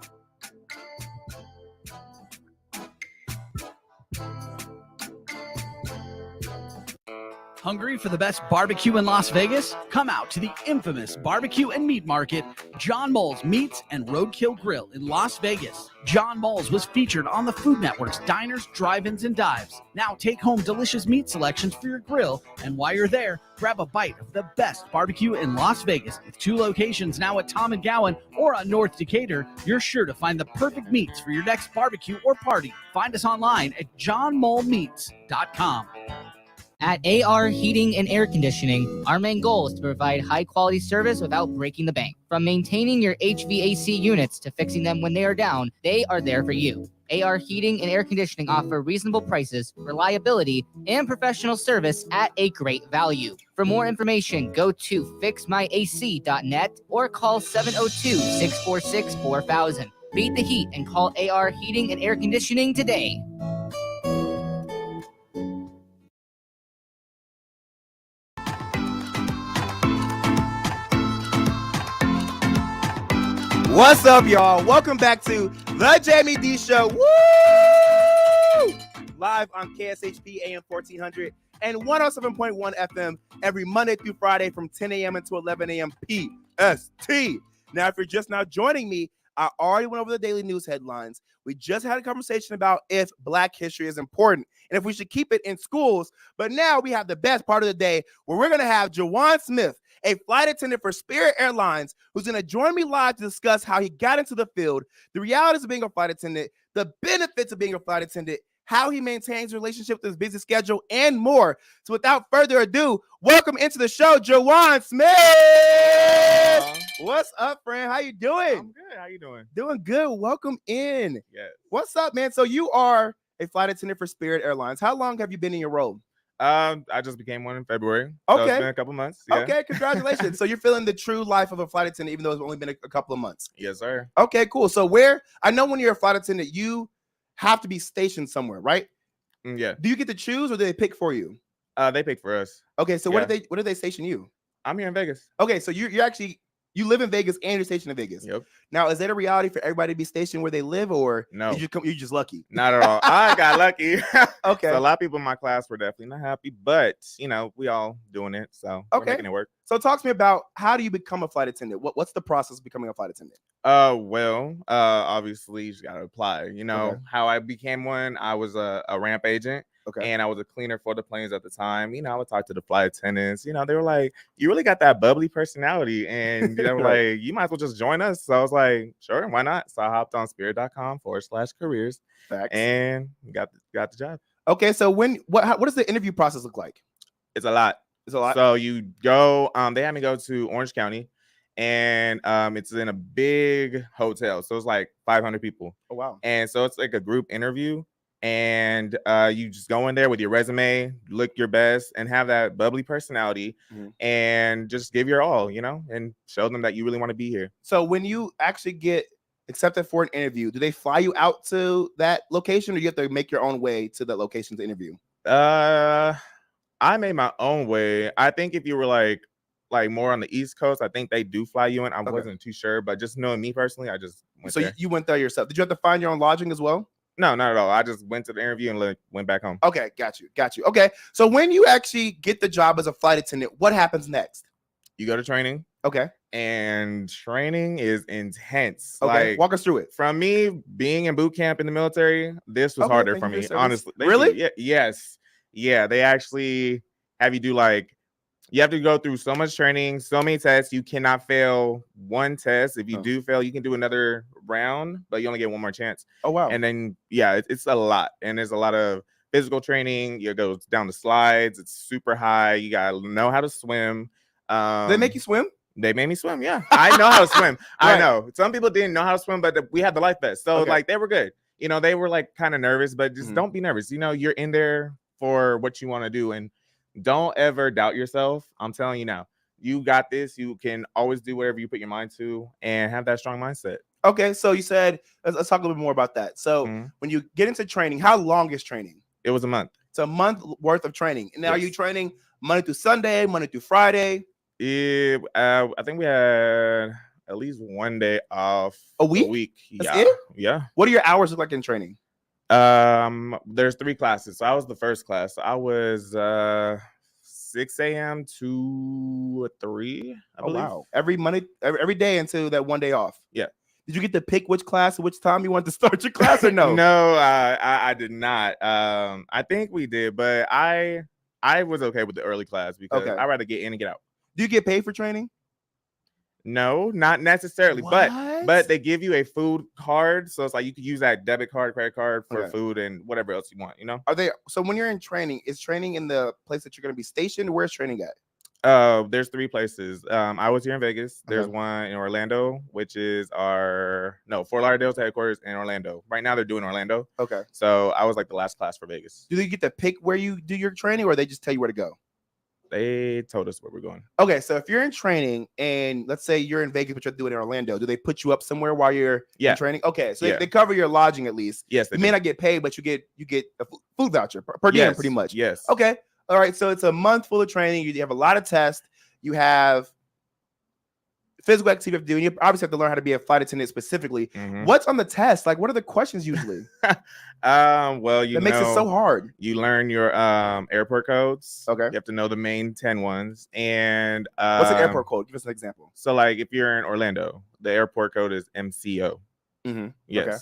Hungry for the best barbecue in Las Vegas? Come out to the infamous Barbecue and Meat Market, John Moles Meats and Roadkill Grill in Las Vegas. John Moles was featured on the Food Network's Diners, Drive-Ins, and Dives. Now take home delicious meat selections for your grill, and while you're there, grab a bite of the best barbecue in Las Vegas. With 2 locations now at Tom and Gowan or on North Decatur, you're sure to find the perfect meats for your next barbecue or party. Find us online at johnmolemeats.com. At AR Heating and Air Conditioning, our main goal is to provide high-quality service without breaking the bank. From maintaining your HVAC units to fixing them when they are down, they are there for you. AR Heating and Air Conditioning offer reasonable prices, reliability, and professional service at a great value. For more information, go to fixmyac.net or call 702-646-4000. Beat the heat and call AR Heating and Air Conditioning today. What's up, y'all? Welcome back to the Jaime Dee Show. Woo! Live on KSHP AM 1400 and 107.1 FM every Monday through Friday from 10 a.m. until 11 a.m. PST. Now, if you're just now joining me, I already went over the daily news headlines. We just had a conversation about if Black history is important and if we should keep it in schools. But now we have the best part of the day where we're going to have Jajuane Smith, a flight attendant for Spirit Airlines, who's going to join me live to discuss how he got into the field, the realities of being a flight attendant, the benefits of being a flight attendant, how he maintains a relationship with his busy schedule, and more. So without further ado, welcome into the show, Jajuane Smith. What's up, friend? How you doing? I'm good. How you doing? Doing good. Welcome in. Yes. What's up, man? So you are a flight attendant for Spirit Airlines. How long have you been in your role? I just became one in February. So Okay. it's been a couple months. Yeah. Okay, congratulations. So you're feeling the true life of a flight attendant, even though it's only been a couple of months. Yes, sir. Okay, cool. So I know when you're a flight attendant, you have to be stationed somewhere, right? Yeah. Do you get to choose or do they pick for you? They pick for us. Okay, so Yeah. where did they station you? I'm here in Vegas. Okay, so you live in Vegas and you're stationed in Vegas. Yep. Now, is that a reality for everybody to be stationed where they live, or No. you're just lucky? Not at all. I got lucky. Okay. So a lot of people in my class were definitely not happy, but we all doing it, so we're Okay. making it work. So talk to me about how do you become a flight attendant? What's the process of becoming a flight attendant? Obviously you just gotta apply. Okay. How I became one, I was a ramp agent. Okay. And I was a cleaner for the planes at the time. I would talk to the flight attendants. They were like, you really got that bubbly personality. And they were Right. like, you might as well just join us. So I was like, sure, why not? So I hopped on spirit.com/careers Facts. and got the job. Okay, so what does the interview process look like? It's a lot. It's a lot. So you go, they had me go to Orange County, and it's in a big hotel. So it's like 500 people. Oh, wow. And so it's like a group interview. And you just go in there with your resume, look your best, and have that bubbly personality, and just give your all, and show them that you really want to be here. So when you actually get accepted for an interview, do they fly you out to that location, or do you have to make your own way to that location to interview? I made my own way. I think if you were like more on the East Coast, I think they do fly you in. I wasn't too sure, but just knowing me personally, I just went So there. you went there yourself. Did you have to find your own lodging as well? No, not at all. I just went to the interview and went back home. Okay, got you. Okay, so when you actually get the job as a flight attendant, what happens next? You go to training. Okay. And training is intense. Okay, walk us through it. From me being in boot camp in the military, this was harder for me, honestly. Really? Yeah, yes. Yeah, they actually have you do you have to go through so much training, so many tests. You cannot fail one test. If you do fail, you can do another round, but you only get one more chance. Oh, wow. And then, yeah, it's a lot. And there's a lot of physical training. You go down the slides. It's super high. You got to know how to swim. They make you swim? They made me swim, yeah. I know how to swim. Right. I know. Some people didn't know how to swim, but we had the life vest. So, they were good. They were, kind of nervous, but just don't be nervous. You're in there for what you want to do, and don't ever doubt yourself. I'm telling you now, you got this. You can always do whatever you put your mind to and have that strong mindset. Okay, so you said, let's talk a little bit more about that. So when you get into training, how long is training? It was a month. It's a month worth of training. And now Yes. Are you training Monday through Sunday, Monday through Friday? I think we had at least one day off a week. Yeah. That's it? Yeah. What do your hours look like in training? There's 3 classes. So I was the first class. I was 6 a.m. to 3. I Oh believe. wow! Every day until that one day off. Yeah. Did you get to pick which class, which time you want to start your class, or no? No, I did not. I think we did, but I was okay with the early class because I'd rather get in and get out. Do you get paid for training? No, not necessarily, What? but they give you a food card, so it's like you can use that debit card, credit card for Okay. food and whatever else you want. Are they so when you're in training? Is training in the place that you're going to be stationed? Where's training at? There's 3 places. I was here in Vegas. There's Okay. one in Orlando, which is Fort Lauderdale's headquarters in Orlando. Right now they're doing Orlando. Okay. So I was like the last class for Vegas. Do they get to pick where you do your training, or they just tell you where to go? They told us where we're going. Okay, so if you're in training and let's say you're in Vegas, but you're doing it in Orlando, do they put you up somewhere while you're in training? Okay, so they cover your lodging at least. Yes, you may not get paid, but you get a food voucher per diem, pretty much. Yes. Okay. All right. So it's a month full of training. You have a lot of tests. You have physical activity you have to do. And you obviously have to learn how to be a flight attendant specifically. Mhm. What's on the test? Like, what are the questions usually? Well, that makes it so hard. You learn your airport codes. Okay. You have to know the main 10 ones. And what's an airport code? Give us an example. So, like, if you're in Orlando, the airport code is MCO. Mm-hmm. Yes. Okay.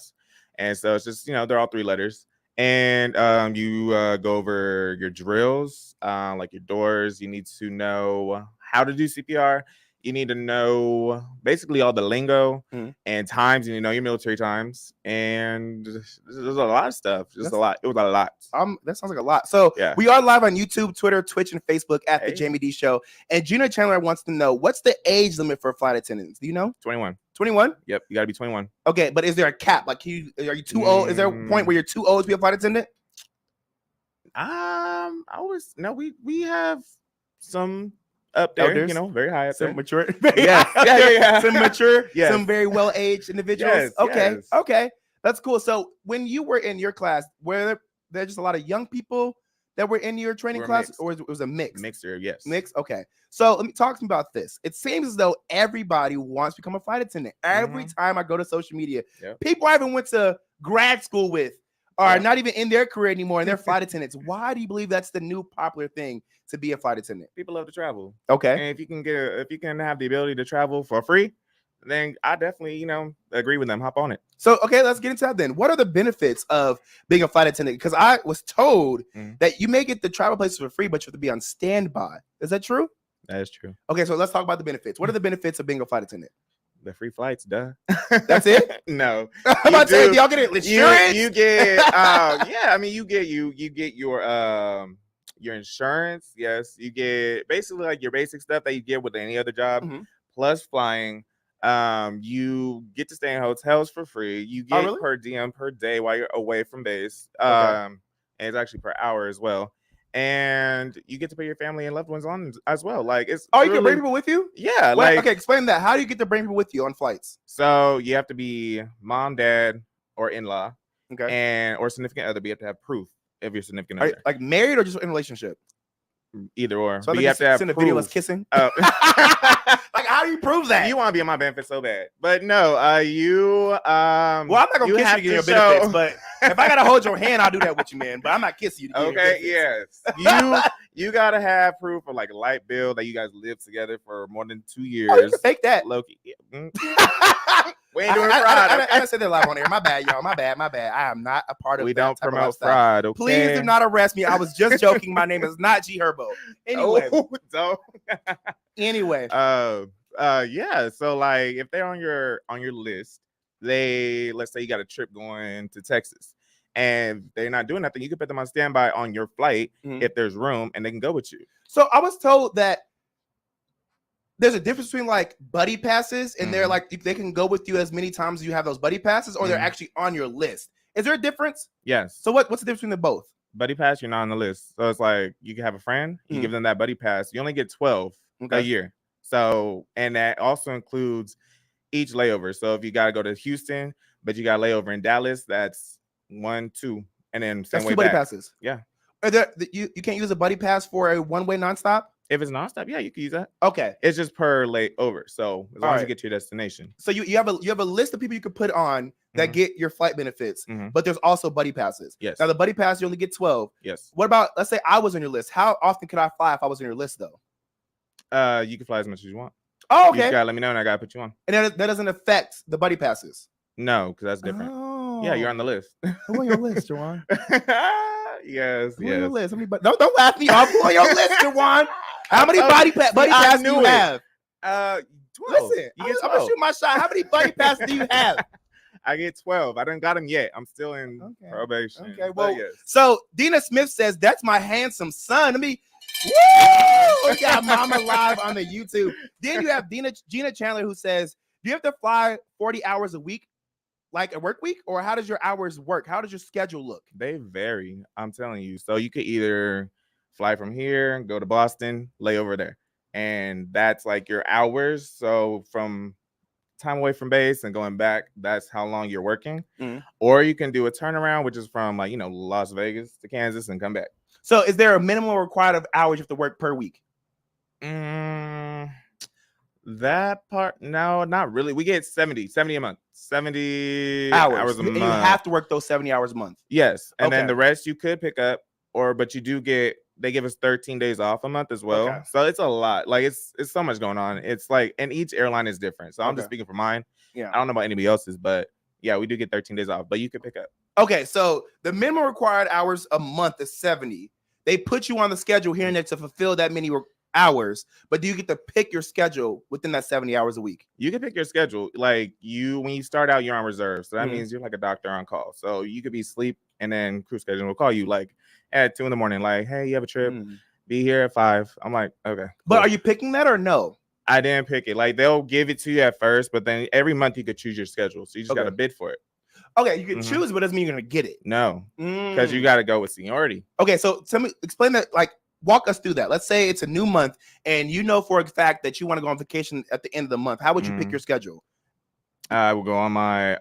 And so it's just, they're all 3 letters. And you go over your drills, like your doors. You need to know how to do CPR. You need to know basically all the lingo and times. You know your military times, and there's a lot of stuff. Just a lot. It was a lot. That sounds like a lot. So we are live on YouTube, Twitter, Twitch, and Facebook at the Jaime Dee Show. And Gina Chandler wants to know, what's the age limit for flight attendants? Do you know? 21. 21? Yep, you gotta be 21. Okay, but is there a cap? Like, are you too old? Is there a point where you're too old to be a flight attendant? We have some up there, Elders? very high up Some there. mature, Yeah. some mature, Yes. some very well-aged individuals. Yes, Okay, that's cool. So when you were in your class, were there just a lot of young people that were in your training class, or it was a mix? Mixture, yes. Mix. Okay. So let me talk to me about this. It seems as though everybody wants to become a flight attendant. Every time I go to social media, people I even went to grad school with are not even in their career anymore, and they're flight attendants. Why do you believe that's the new popular thing to be a flight attendant? People love to travel. Okay. And if you can have the ability to travel for free, then I definitely, agree with them. Hop on it. So, okay, let's get into that then. What are the benefits of being a flight attendant? Because I was told that you may get the travel places for free, but you have to be on standby. Is that true? That is true. Okay, so let's talk about the benefits. What are the benefits of being a flight attendant? The free flights, duh. That's it? No. I'm about to say, do y'all get insurance? You get you get your insurance. Yes, you get basically like your basic stuff that you get with any other job, plus flying. You get to stay in hotels for free. You get per diem per day while you're away from base. And it's actually per hour as well. And you get to put your family and loved ones on as well. Like it's you can bring people with you? Yeah. Okay, explain that. How do you get to bring people with you on flights? So you have to be mom, dad, or in-law, or significant other. But you have to have proof of your significant other. Like married or just in a relationship? Either or. So but you have to have send proof. a video of us kissing. Like, how do you prove that? You want to be on my benefits so bad, but no, you. Well, I'm not gonna kiss you to get your benefits, but if I gotta hold your hand, I'll do that with you, man. But I'm not kissing you. To get your yes. You gotta have proof of like light bill that you guys live together for more than 2 years. Oh, you can fake that, Loki. We ain't doing fraud. I didn't say that live on air. My bad, y'all. My bad. I am not a part of. We that don't type of promote lifestyle. fraud. Okay? Please do not arrest me. I was just joking. My name is not G Herbo. Anyway. Don't. Anyway. Yeah. So like, if they're on your list, let's say you got a trip going to Texas, and they're not doing nothing, you can put them on standby on your flight if there's room, and they can go with you. So I was told that there's a difference between like buddy passes, and they're like they can go with you as many times as you have those buddy passes, or they're actually on your list. Is there a difference? Yes. So what's the difference between the both? Buddy pass, you're not on the list. So it's like you can have a friend, you give them that buddy pass. You only get 12 a year. So, and that also includes each layover. So if you got to go to Houston, but you got a layover in Dallas, that's 1, 2, and then same That's way 2 buddy back. passes. Yeah. Are there you can't use a buddy pass for a one-way nonstop? If it's nonstop, yeah, you can use that. Okay. It's just per layover. So as long as you get to your destination. So you have a list of people you could put on that get your flight benefits, but there's also buddy passes. Yes. Now the buddy pass, you only get 12. Yes. What about, let's say I was on your list? How often could I fly if I was on your list though? You can fly as much as you want. Oh, okay. You just gotta let me know and I gotta put you on. And that doesn't affect the buddy passes. No, because that's different. Yeah, you're on the list. Who on your list, Jajuane? Yes. Who on your list? Don't laugh me off. Who on your list, Jajuane? How many buddy passes do you have? 12. Listen, I'm gonna shoot my shot. How many buddy passes do you have? I get 12. I didn't got them yet. I'm still in probation. Okay, well, yes. So Dina Smith says, that's my handsome son. Woo! We got Mama live on the YouTube. Then you have Gina Chandler who says, do you have to fly 40 hours a week, like a work week? Or how does your hours work? How does your schedule look? They vary. I'm telling you. So you could either fly from here, go to Boston, lay over there. And that's like your hours. So from time away from base and going back, that's how long you're working. Or you can do a turnaround, which is from like, Las Vegas to Kansas and come back. So is there a minimum required of hours you have to work per week? That part, no, not really. We get 70 a month. 70 hours a month. And you have to work those 70 hours a month. Yes. And then the rest you could pick up, but you do they give us 13 days off a month as well. Okay. So it's a lot. Like it's so much going on. It's like, and each airline is different. So I'm just speaking for mine. Yeah. I don't know about anybody else's, but yeah, we do get 13 days off, but you can pick up. Okay. So the minimum required hours a month is 70. They put you on the schedule here and there to fulfill that many hours, but do you get to pick your schedule within that 70 hours a week? You can pick your schedule. Like when you start out, you're on reserve. So that means you're like a doctor on call. So you could be asleep and then crew schedule will call you like at 2 a.m, like, hey, you have a trip, be here at 5. I'm like, okay. But are you picking that or no? I didn't pick it. Like they'll give it to you at first, but then every month you could choose your schedule. So you just got to bid for it. Okay, you can choose, but doesn't mean you're gonna get it. No, because you got to go with seniority. Okay, so tell me, explain that. Like, walk us through that. Let's say it's a new month, and you know for a fact that you want to go on vacation at the end of the month. How would you pick your schedule? I will go on my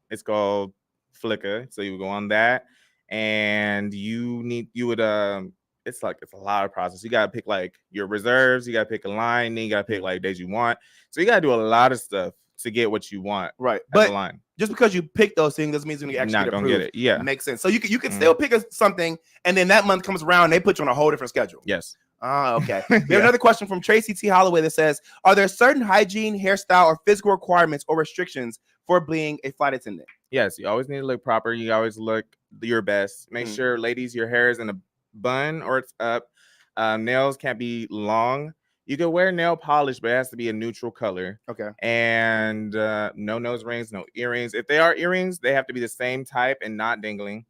it's called Flickr. So you would go on that, and it's a lot of process. You gotta pick like your reserves. You gotta pick a line. Then you gotta pick like days you want. So you gotta do a lot of stuff to get what you want. Right, but just because you pick those things doesn't mean you're actually gonna get it. Yeah, makes sense. So you can still pick something, and then that month comes around, and they put you on a whole different schedule. Yes. Okay. We have another question from Tracy T. Holloway that says, are there certain hygiene, hairstyle, or physical requirements or restrictions for being a flight attendant? Yes, you always need to look proper. You always look your best. Make sure, ladies, your hair is in a bun or it's up. Nails can't be long. You can wear nail polish, but it has to be a neutral color. Okay. And no nose rings, no earrings. If they are earrings, they have to be the same type and not dangling.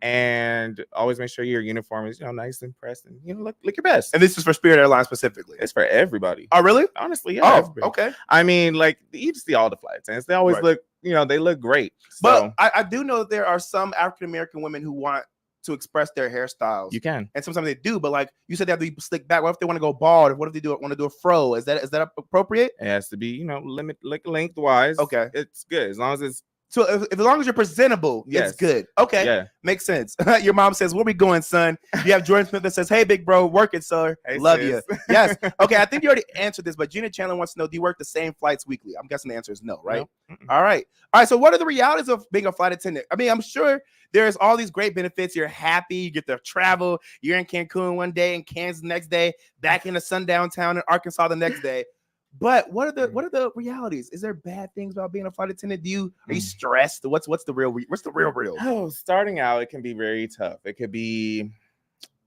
And always make sure your uniform is, nice and pressed and look your best. And this is for Spirit Airlines specifically. It's for everybody. Oh, really? Honestly, yeah. Oh, okay. I mean, like you just see all the flight attendants. They always look, they look great. But I do know that there are some African American women who want to express their hairstyles. You can, and sometimes they do, but like you said, they have to be slicked back. What if they want to go bald? What if they want to do a fro? Is that appropriate? It has to be, lengthwise. Okay, it's good as long as it's as long as you're presentable. Yes. It's good. Okay, yeah, makes sense. Your mom says, "Where we going, son?" You have Jordan Smith that says, "Hey, big bro, work it, sir. Hey, love sis. you." Yes. Okay, I think you already answered this, but Gina Chandler wants to know: do you work the same flights weekly? I'm guessing the answer is no, right? No. All right. So what are the realities of being a flight attendant? I mean, I'm sure there's all these great benefits. You're happy, you get to travel. You're in Cancun one day, in Kansas the next day, back in the sundown town in Arkansas the next day. But what are the realities? Is there bad things about being a flight attendant? Are you stressed? What's the real? Oh, starting out, it can be very tough. It could be,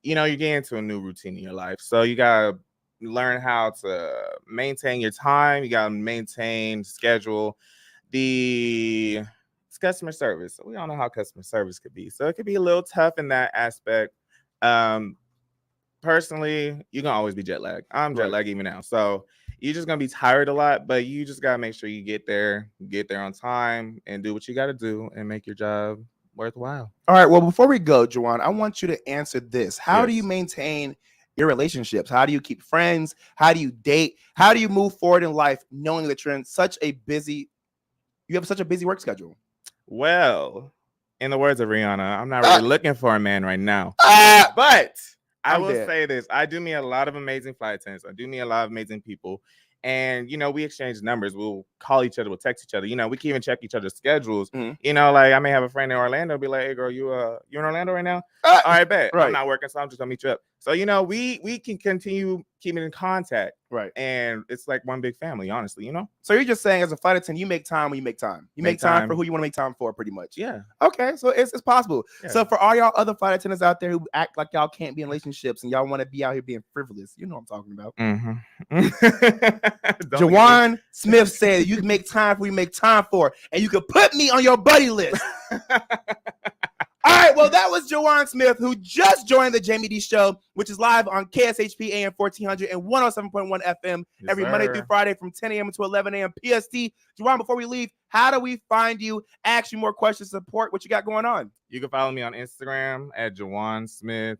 you're getting into a new routine in your life, so you gotta learn how to maintain your time. You gotta maintain schedule. It's customer service. We all know how customer service could be, so it could be a little tough in that aspect. Personally, you're gonna always be jet lagged. I'm jet lagged even now, so you're just gonna be tired a lot. But you just gotta make sure you get there on time, and do what you gotta do, and make your job worthwhile. All right. Well, before we go, Jajuane, I want you to answer this. How do you maintain your relationships? How do you keep friends? How do you date? How do you move forward in life, knowing that you're in you have such a busy work schedule? Well, in the words of Rihanna, I'm not really looking for a man right now, but I will say this. I do meet a lot of amazing flight attendants. I do meet a lot of amazing people. And, we exchange numbers. We'll call each other. We'll text each other. We can even check each other's schedules. Like I may have a friend in Orlando be like, hey, girl, you in Orlando right now? All right, bet. Right. I'm not working, so I'm just going to meet you up. So, we can continue keeping in contact. Right. And it's like one big family, honestly, So you're just saying as a flight attendant, you make time when you make time. You make time for who you want to make time for, pretty much. Yeah. Okay, so it's possible. Yeah. So for all y'all other flight attendants out there who act like y'all can't be in relationships and y'all want to be out here being frivolous, you know what I'm talking about. Jajuane Smith said you can make time for who you make time for, and you can put me on your buddy list. All right, well, that was Jajuane Smith, who just joined the Jaime Dee Show, which is live on KSHP AM 1400 and 107.1 FM every Monday through Friday from 10 a.m. to 11 a.m. PST. Jajuane, before we leave, how do we find you? Ask you more questions, support what you got going on. You can follow me on Instagram at Jajuane Smith.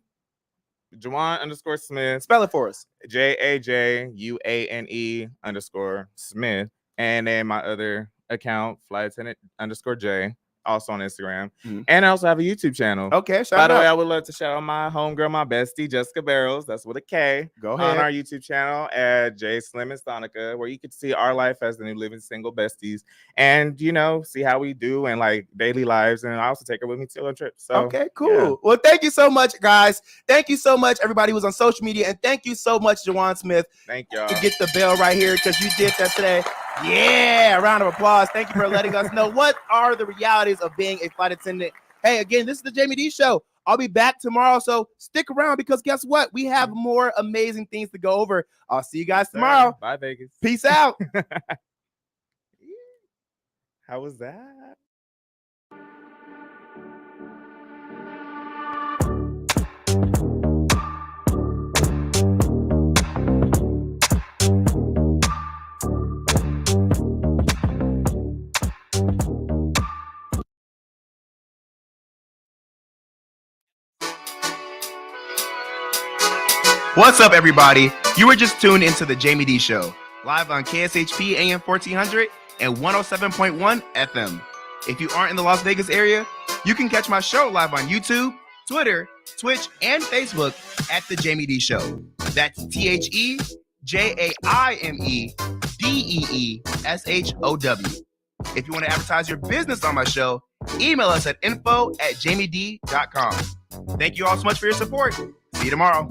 Jajuane_Smith. Spell it for us. JAJUANE_Smith. And then my other account, Flight Attendant _J. Also on Instagram. And I also have a YouTube channel. Okay, By the way, I would love to shout out my homegirl, my bestie, Jessica Barrows. That's with a K. Go ahead. On our YouTube channel at J Slim and Sonica, where you can see our life as the new living single besties and, see how we do and like daily lives. And I also take her with me to a trip. So, okay, cool. Yeah. Well, thank you so much, guys. Thank you so much, everybody who's on social media. And thank you so much, Jajuane Smith. Thank y'all. To get the bell right here because you did that today. Yeah, a round of applause. Thank you for letting us know what are the realities of being a flight attendant. Hey, again, this is the Jaime Dee Show. I'll be back tomorrow, so stick around because guess what? We have more amazing things to go over. I'll see you guys tomorrow. Bye, Vegas. Peace out. How was that? What's up, everybody? You were just tuned into the Jaime Dee Show, live on KSHP AM 1400 and 107.1 FM. If you aren't in the Las Vegas area, you can catch my show live on YouTube, Twitter, Twitch, and Facebook at the Jaime Dee Show. That's TheJaimeDeeshow. If you want to advertise your business on my show, email us at info@jaimedee.com. Thank you all so much for your support. See you tomorrow.